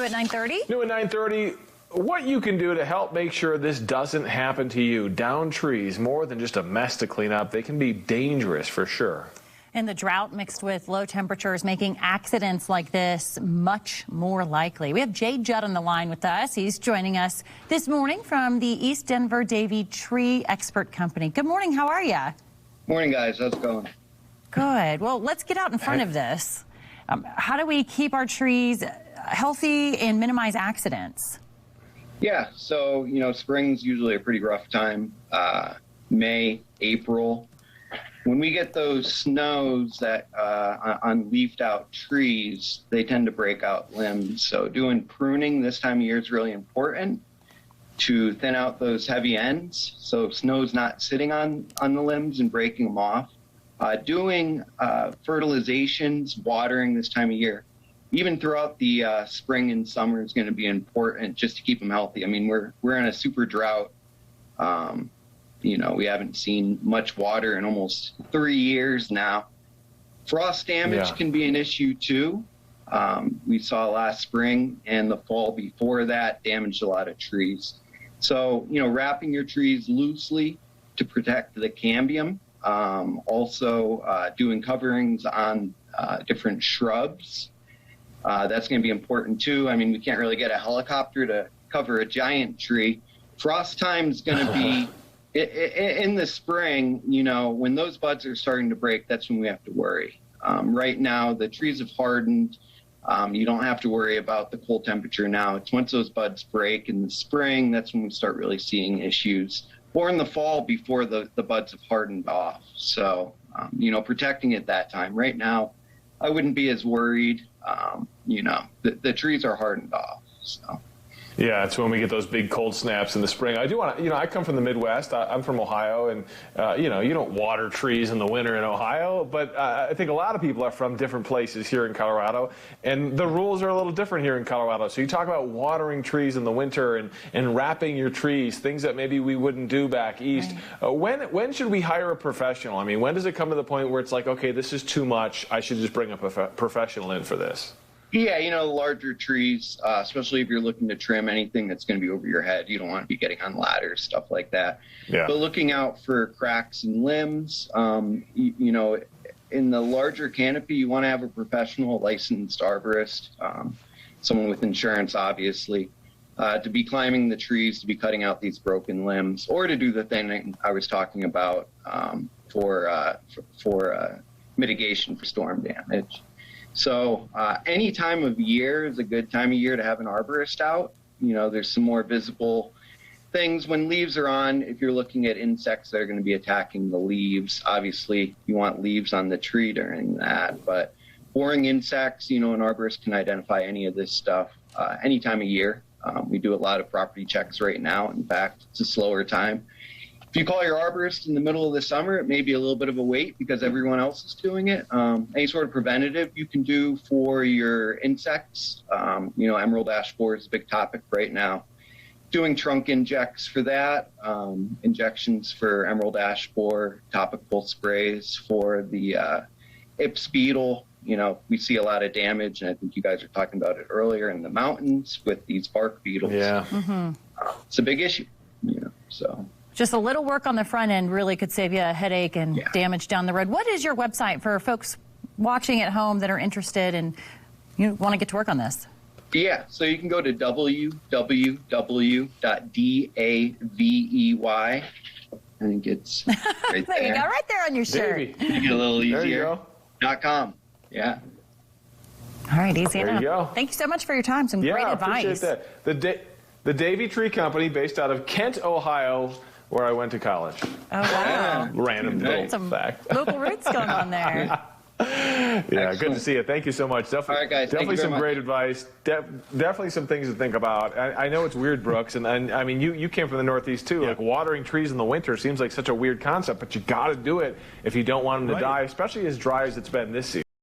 New at 9:30. New at 9:30. What you can do to help make sure this doesn't happen to you. Downed trees, more than just a mess to clean up. They can be dangerous for sure. And the drought mixed with low temperatures making accidents like this much more likely. We have Judd on the line with us. He's joining us this morning from the East Denver Davey Tree Expert Company. Good morning. How are you? Morning, guys. How's it going? Good. Well, let's get out in front of this. How do we keep our trees healthy and minimize accidents? Yeah, so, spring's usually a pretty rough time. May, April. When we get those snows that on leafed out trees, they tend to break out limbs. So doing pruning this time of year is really important to thin out those heavy ends so snow's not sitting on the limbs and breaking them off. Doing fertilizations, watering this time of year, even throughout the spring and summer is going to be important just to keep them healthy. I mean, we're in a super drought. We haven't seen much water in almost 3 years now. Frost damage can be an issue too. We saw last spring and the fall before that damaged a lot of trees. So, wrapping your trees loosely to protect the cambium. Also doing coverings on different shrubs. That's going to be important too. I mean, we can't really get a helicopter to cover a giant tree. Frost time is going to be in the spring, when those buds are starting to break, that's when we have to worry. Right now, the trees have hardened. You don't have to worry about the cold temperature now. It's once those buds break in the spring, that's when we start really seeing issues. Or in the fall before the buds have hardened off. So, protecting at that time. Right now, I wouldn't be as worried. The trees are hardened off. So. Yeah, it's when we get those big cold snaps in the spring. I do want to, I come from the Midwest. I'm from Ohio, and, you don't water trees in the winter in Ohio, but I think a lot of people are from different places here in Colorado, and the rules are a little different here in Colorado. So you talk about watering trees in the winter and wrapping your trees, things that maybe we wouldn't do back east. Right. When should we hire a professional? I mean, when does it come to the point where it's like, okay, this is too much, I should just bring a professional in for this? Yeah, larger trees, especially if you're looking to trim anything that's going to be over your head, you don't want to be getting on ladders, stuff like that. Yeah. But looking out for cracks in limbs, in the larger canopy, you want to have a professional licensed arborist, someone with insurance, obviously, to be climbing the trees, to be cutting out these broken limbs, or to do the thing I was talking about for mitigation for storm damage. So any time of year is a good time of year to have an arborist out. There's some more visible things when leaves are on. If you're looking at insects that are going to be attacking the leaves, obviously you want leaves on the tree during that. But boring insects, an arborist can identify any of this stuff any time of year. We do a lot of property checks right now. In fact, it's a slower time. If you call your arborist in the middle of the summer, it may be a little bit of a wait because everyone else is doing it. Any sort of preventative you can do for your insects. Emerald ash borer is a big topic right now. Doing trunk injects for that, injections for emerald ash borer, topical sprays for the Ips beetle. We see a lot of damage, and I think you guys were talking about it earlier in the mountains with these bark beetles. Yeah. It's a big issue, so. Just a little work on the front end really could save you a headache and damage down the road. What is your website for folks watching at home that are interested and want to get to work on this? Yeah, so you can go to www.davey. I think it's right there. There you go, right there on your shirt. Davey. Make it a little easier. There you go. .com. Yeah. All right, easy there enough. You go. Thank you so much for your time. Some great advice. Yeah, I appreciate that. The Davey Tree Company, based out of Kent, Ohio, where I went to college. Oh, wow. Random little some fact. Local roots going on there. Yeah, good to see you. Thank you so much. Definitely, all right, guys. definitely some great advice. Definitely some things to think about. I know it's weird, Brooks, and I mean, you came from the Northeast too. Yeah. Like watering trees in the winter seems like such a weird concept, but you got to do it if you don't want them to die, especially as dry as it's been this season.